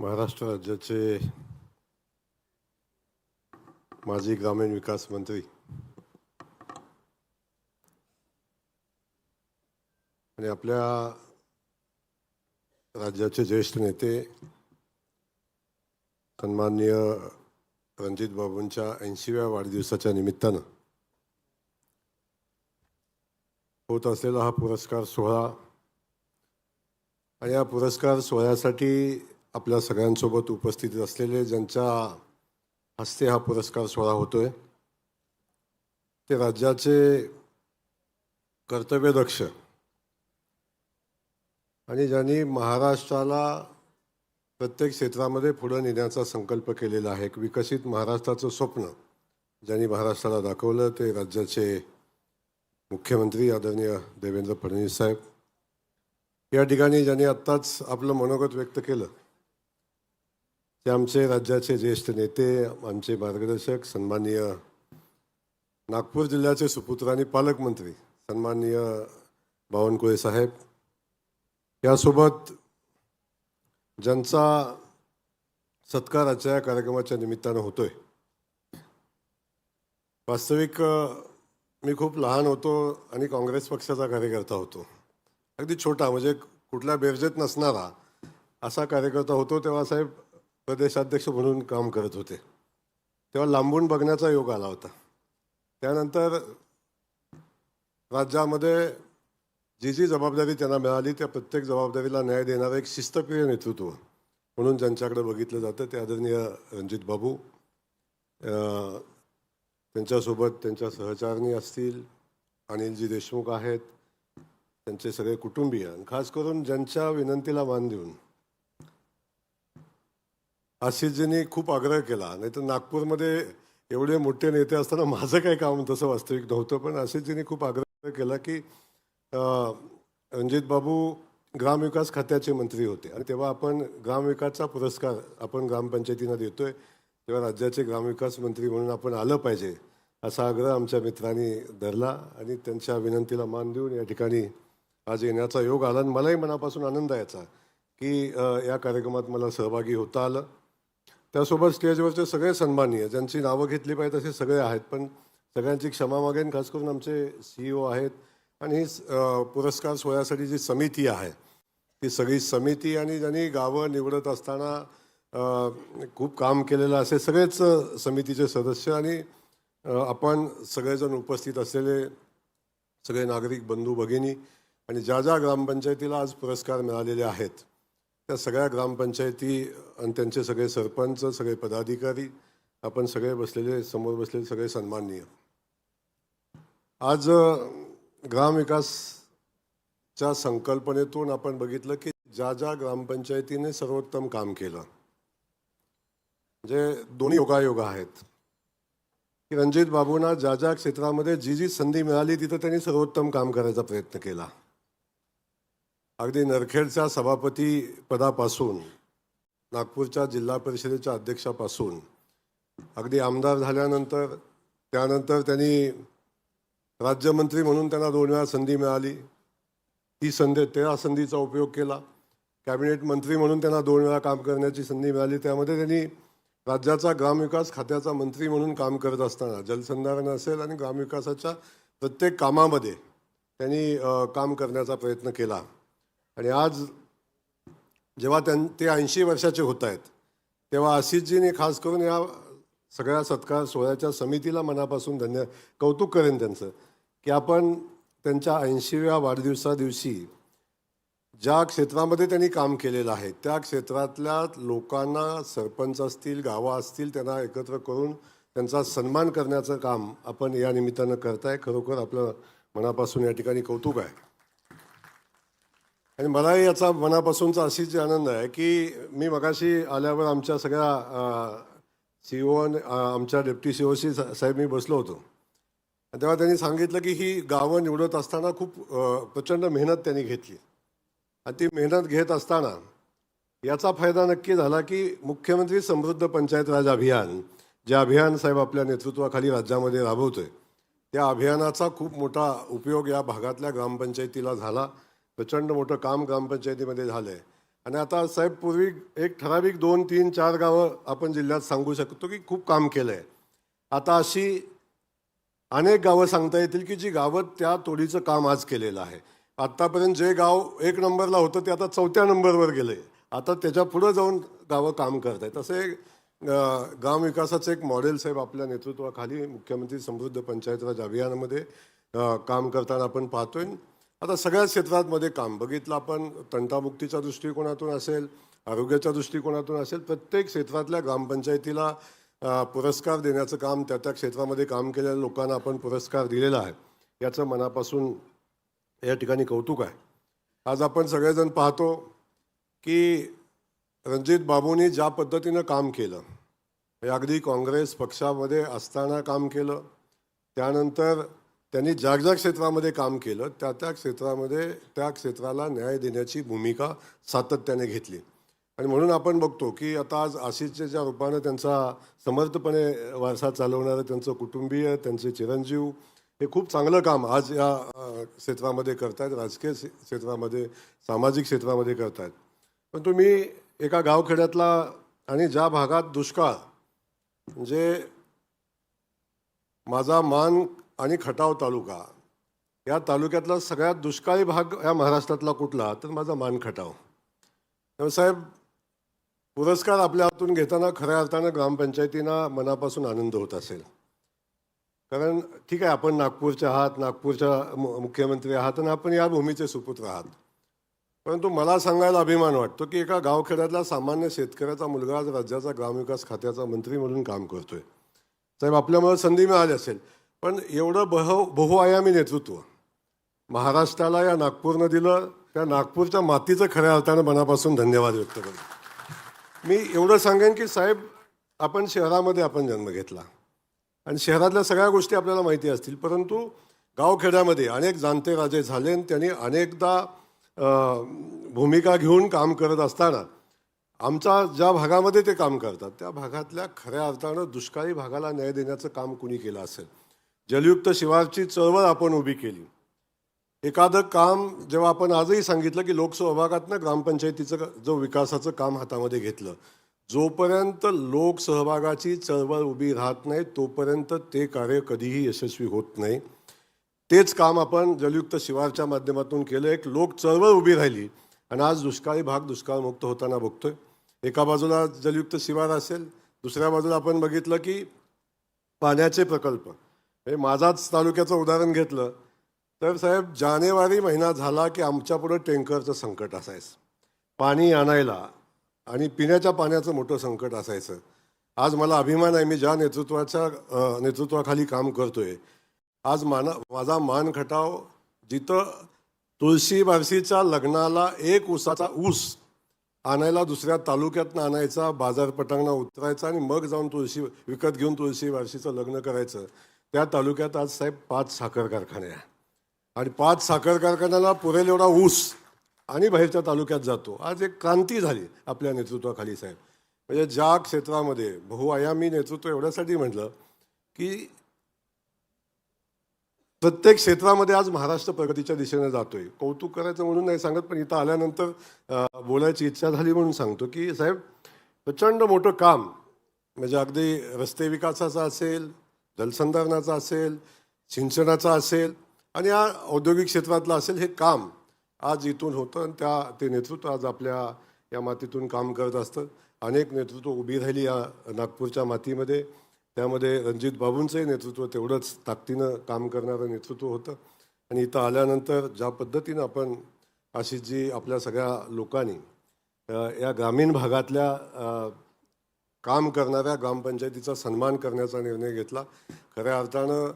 महाराष्ट्र राज्याचे माजी ग्रामीण विकास मंत्री आणि आपल्या राज्याचे ज्येष्ठ नेते सन्माननीय रणजित बाबूंच्या 80व्या वाढदिवसाच्या निमित्तानं होत असलेला हा पुरस्कार सोहळा आणि या पुरस्कार सोहळ्यासाठी आपल्या सगळ्यांसोबत उपस्थित असलेले ज्यांच्या हस्ते हा पुरस्कार सोहळा होतोय ते राज्याचे कर्तव्यदक्ष आणि ज्यांनी महाराष्ट्राला प्रत्येक क्षेत्रामध्ये पुढे नेण्याचा संकल्प केलेला आहे. एक विकसित महाराष्ट्राचं स्वप्न ज्यांनी महाराष्ट्राला दाखवलं ते राज्याचे मुख्यमंत्री आदरणीय देवेंद्र फडणवीस साहेब. या ठिकाणी ज्यांनी आत्ताच आपलं मनोगत व्यक्त केलं ते आमचे राज्याचे ज्येष्ठ नेते, आमचे मार्गदर्शक सन्माननीय नागपूर जिल्ह्याचे सुपुत्र आणि पालकमंत्री सन्माननीय बावनकुळे साहेब. यासोबत ज्यांचा सत्कार आजच्या कार्यक्रमाच्या निमित्तानं होतोय. वास्तविक मी खूप लहान होतो आणि काँग्रेस पक्षाचा कार्यकर्ता होतो. अगदी छोटा, म्हणजे कुठल्या बेरजेत नसणारा असा कार्यकर्ता होतो. तेव्हा साहेब प्रदेशाध्यक्ष म्हणून काम करत होते. तेव्हा लांबून बघण्याचा योग आला होता. त्यानंतर राज्यामध्ये जी जी जबाबदारी त्यांना मिळाली त्या प्रत्येक जबाबदारीला न्याय देणारं एक शिस्तप्रिय नेतृत्व म्हणून ज्यांच्याकडे बघितलं जातं ते आदरणीय रणजित बाबू. त्यांच्यासोबत त्यांच्या सहचारणी असतील, अनिलजी देशमुख आहेत, त्यांचे सगळे कुटुंबीय, खास करून ज्यांच्या विनंतीला मान देऊन आशिषजींनी खूप आग्रह केला. नाही तर नागपूरमध्ये एवढे मोठे नेते असताना माझं काही काम तसं वास्तविक नव्हतं, पण आशिषजींनी खूप आग्रह केला की रणजित बाबू ग्रामविकास खात्याचे मंत्री होते आणि तेव्हा आपण ग्रामविकासचा पुरस्कार आपण ग्रामपंचायतींना देतोय, तेव्हा राज्याचे ग्रामविकास मंत्री म्हणून आपण आलं पाहिजे असा आग्रह आमच्या मित्रांनी धरला आणि त्यांच्या विनंतीला मान देऊन या ठिकाणी आज येण्याचा योग आला. आणि मलाही मनापासून आनंद यायचा की या कार्यक्रमात मला सहभागी होता आलं. त्यासोबत स्टेजवरचे सगळे सन्माननीय ज्यांची नावं घेतली पाहिजे तसे सगळे आहेत, पण सगळ्यांची क्षमा मागेन. खास करून आमचे CEO आहेत आणि पुरस्कार सोहळ्यासाठी जी समिती आहे ती सगळी समिती आणि ज्यांनी गावं निवडत असताना खूप काम केलेलं असे सगळेच समितीचे सदस्य आणि आपण सगळेजण उपस्थित असलेले सगळे नागरिक बंधू भगिनी आणि ज्या ज्या ग्रामपंचायतीला आज पुरस्कार मिळालेले आहेत त्या सगळ्या ग्रामपंचायती आणि त्यांचे सगळे सरपंच, सगळे पदाधिकारी, आपण सगळे बसलेले समोर बसलेले सगळे सन्माननीय. आज ग्रामविकासच्या संकल्पनेतून आपण बघितलं की ज्या ज्या ग्रामपंचायतीने सर्वोत्तम काम केलं, म्हणजे दोन्ही योगायोग आहेत की रणजित बाबूंना ज्या ज्या क्षेत्रामध्ये जी जी संधी मिळाली तिथं त्यांनी सर्वोत्तम काम करायचा प्रयत्न केला. अगदी नरखेडच्या सभापती पदापासून, नागपूरच्या जिल्हा परिषदेच्या अध्यक्षापासून, अगदी आमदार झाल्यानंतर त्यानंतर त्यांनी राज्यमंत्री म्हणून त्यांना 2 वेळा संधी मिळाली. त्या संधीचा उपयोग केला. कॅबिनेट मंत्री म्हणून त्यांना 2 वेळा काम करण्याची संधी मिळाली. त्यामध्ये त्यांनी राज्याचा ग्रामविकास खात्याचा मंत्री म्हणून काम करत असताना जलसंधारण असेल आणि ग्रामविकासाच्या प्रत्येक कामामध्ये त्यांनी काम करण्याचा प्रयत्न केला. आणि आज जेव्हा ते 80 वर्षाचे होत आहेत तेव्हा आशिषजींनी खास करून या सगळ्या सत्कार सोहळ्याच्या समितीला मनापासून कौतुक करेन त्यांचं की आपण त्यांच्या 80व्या वाढदिवसादिवशी ज्या क्षेत्रामध्ये त्यांनी काम केलेलं आहे त्या क्षेत्रातल्या लोकांना, सरपंच असतील, गावं असतील, त्यांना एकत्र करून त्यांचा सन्मान करण्याचं काम आपण या निमित्तानं करताय. खरोखर आपलं मनापासून या ठिकाणी कौतुक आहे. आणि मलाही याचा मनापासूनचा अशीच आनंद आहे की मी मगाशी आल्यावर आमच्या सगळ्या CEO आणि आमच्या डेप्टी COशी साहेब मी बसलो होतो. तेव्हा त्यांनी सांगितलं की ही गावं निवडत असताना खूप प्रचंड मेहनत त्यांनी घेतली आणि ती मेहनत घेत असताना याचा फायदा नक्की झाला की मुख्यमंत्री समृद्ध पंचायत राज अभियान, जे अभियान साहेब आपल्या नेतृत्वाखाली राज्यामध्ये राबवतोय, त्या अभियानाचा खूप मोठा उपयोग या भागातल्या ग्रामपंचायतीला झाला. प्रचंड मोठं काम ग्रामपंचायतीमध्ये झालं आहे. आणि आता साहेब पूर्वी एक ठराविक 2, 3, 4 गावं आपण जिल्ह्यात सांगू शकतो की खूप काम केलं आहे. आता अशी अनेक गावं सांगता येतील की जी गावं त्या तोडीचं काम आज केलेलं आहे. आत्तापर्यंत जे गाव 1 नंबरला होतं ते आता 4थ्या नंबरवर गेलं आहे. आता त्याच्या पुढं जाऊन गावं काम करत आहेत. तसे गाव विकासाचं एक मॉडेल साहेब आपल्या नेतृत्वाखाली मुख्यमंत्री समृद्ध पंचायत राज अभियानामध्ये काम करताना आपण पाहतोय. आता सगळ्या क्षेत्रांमध्ये काम बघितलं आपण, तंटामुक्तीच्या दृष्टिकोनातून असेल, आरोग्याच्या दृष्टिकोनातून असेल, प्रत्येक क्षेत्रातल्या ग्रामपंचायतीला पुरस्कार देण्याचं काम, त्या त्या क्षेत्रामध्ये काम केलेल्या लोकांना आपण पुरस्कार दिलेला आहे. याचं मनापासून या ठिकाणी कौतुक आहे. आज आपण सगळेजण पाहतो की रणजित बाबूंनी ज्या पद्धतीनं काम केलं, हे अगदी काँग्रेस पक्षामध्ये असताना काम केलं, त्यानंतर त्यांनी ज्या ज्या क्षेत्रामध्ये काम केलं त्या त्या क्षेत्रामध्ये त्या क्षेत्राला न्याय देण्याची भूमिका सातत्याने घेतली. आणि म्हणून आपण बघतो की आता आज आशिषच्या रूपानं त्यांचा समर्थपणे वारसा चालवणारं त्यांचं कुटुंबीय, त्यांचे चिरंजीव हे खूप चांगलं काम आज या क्षेत्रामध्ये करतायत, राजकीय क्षेत्रामध्ये, सामाजिक क्षेत्रामध्ये करतायत. पण तुम्ही एका गावखेड्यातला आणि ज्या भागात दुष्काळ म्हणजे माझा मान आणि खटाव तालुका या तालुक्यातला सगळ्यात दुष्काळी भाग या महाराष्ट्रातला कुठला, तर माझा मान खटाव. तर साहेब पुरस्कार आपल्या हातून घेताना खऱ्या अर्थानं ग्रामपंचायतींना मनापासून आनंद होत असेल. कारण ठीक आहे, आपण नागपूरचे आहात, नागपूरच्या मुख्यमंत्री आहात आणि आपण या भूमीचे सुपुत्र आहात. परंतु मला सांगायला अभिमान वाटतो की एका गावखेड्यातला सामान्य शेतकऱ्याचा मुलगा आज राज्याचा ग्रामविकास खात्याचा मंत्री म्हणून काम करतोय. साहेब आपल्यामुळे संधी मिळाली असेल, पण एवढं बहुआयामी नेतृत्व महाराष्ट्राला या नागपूरनं दिलं, त्या नागपूरच्या मातीचं खऱ्या अर्थानं मनापासून धन्यवाद व्यक्त करतो. मी एवढं सांगेन की साहेब आपण शहरामध्ये आपण जन्म घेतला आणि शहरातल्या सगळ्या गोष्टी आपल्याला माहिती असतील, परंतु गावखेड्यामध्ये अनेक जाणते राजे झाले आणि त्यांनी अनेकदा भूमिका घेऊन काम करत असताना आमच्या ज्या भागामध्ये ते काम करतात त्या भागातल्या खऱ्या अर्थानं दुष्काळी भागाला न्याय देण्याचं काम कुणी केलं असेल. जलयुक्त शिवारची चळवळ आपण उभी केली. एखादं काम जेव्हा आपण आजही सांगितलं की लोकसहभागातनं ग्रामपंचायतीचं जो विकासाचं काम हातामध्ये घेतलं, जोपर्यंत लोकसहभागाची चळवळ उभी राहत नाही तोपर्यंत ते कार्य कधीही यशस्वी होत नाही. तेच काम आपण जलयुक्त शिवारच्या माध्यमातून केलं. एक लोक चळवळ उभी राहिली आणि आज दुष्काळी भाग दुष्काळमुक्त होताना बघतोय. एका बाजूला जलयुक्त शिवार असेल, दुसऱ्या बाजूला आपण बघितलं की पाण्याचे प्रकल्प. हे माझाच तालुक्याचं उदाहरण घेतलं तर साहेब जानेवारी महिना झाला की आमच्या पुढं टँकरचं संकट असायचं, पाणी आणायला आणि पिण्याच्या पाण्याचं मोठं संकट असायचं. आज मला अभिमान आहे, मी ज्या नेतृत्वाखाली काम करतोय, आज माझा मान खटाव जिथं तुळशी बारशीच्या लग्नाला एक ऊसाचा ऊस आणायला दुसऱ्या तालुक्यातनं आणायचा, बाजारपटांना उतरायचा आणि मग जाऊन तुळशी विकत घेऊन तुळशी बारशीचं लग्न करायचं, त्या तालुक्यात आज साहेब 5 साखर कारखाने आहे आणि 5 साखर कारखान्याला पुरेल एवढा ऊस आणि बाहेरच्या तालुक्यात जातो. आज एक क्रांती झाली आपल्या नेतृत्वाखाली साहेब. म्हणजे ज्या क्षेत्रामध्ये बहुआयामी नेतृत्व एवढ्यासाठी म्हटलं की प्रत्येक क्षेत्रामध्ये आज महाराष्ट्र प्रगतीच्या दिशेने जातोय. कौतुक करायचं म्हणून नाही सांगत, पण इथं आल्यानंतर बोलायची इच्छा झाली म्हणून सांगतो की साहेब प्रचंड मोठं काम म्हणजे अगदी रस्ते विकासाचं असेल, जलसंधारणाचं असेल, सिंचनाचं असेल आणि या औद्योगिक क्षेत्रातलं असेल, हे काम आज इथून होतं आणि ते नेतृत्व आज आपल्या या मातीतून काम करत असतं. अनेक नेतृत्व उभी राहिली या नागपूरच्या मातीमध्ये. त्यामध्ये रणजित बाबूंचंही नेतृत्व तेवढंच ताकदीनं काम करणारं नेतृत्व होतं. आणि इथं आल्यानंतर ज्या पद्धतीनं आपण आशिषजी आपल्या सगळ्या लोकांनी या ग्रामीण भागातल्या काम करणाऱ्या ग्रामपंचायतीचा सन्मान करण्याचा निर्णय घेतला, खऱ्या अर्थानं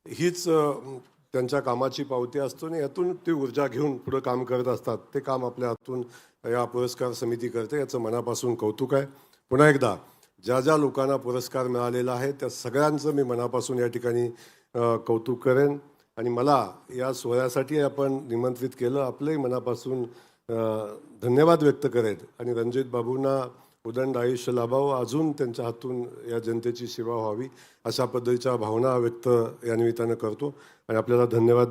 हीच त्यांच्या कामाची पावती असतो आणि यातून ती ऊर्जा घेऊन पुढं काम करत असतात. ते काम आपल्या हातून या पुरस्कार समिती करते, याचं मनापासून कौतुक आहे. पुन्हा एकदा ज्या ज्या लोकांना पुरस्कार मिळालेला आहे त्या सगळ्यांचं मी मनापासून या ठिकाणी कौतुक करेन. आणि मला या सोहळ्यासाठी आपण निमंत्रित केलं, आपलंही मनापासून धन्यवाद व्यक्त करेन. आणि रणजित बाबूंना उदंड आयुष्य लाभावं, अजून त्यांच्या हातून या जनतेची सेवा व्हावी अशा पद्धतीच्या भावना व्यक्त या निमित्तानं करतो आणि आपल्याला धन्यवाद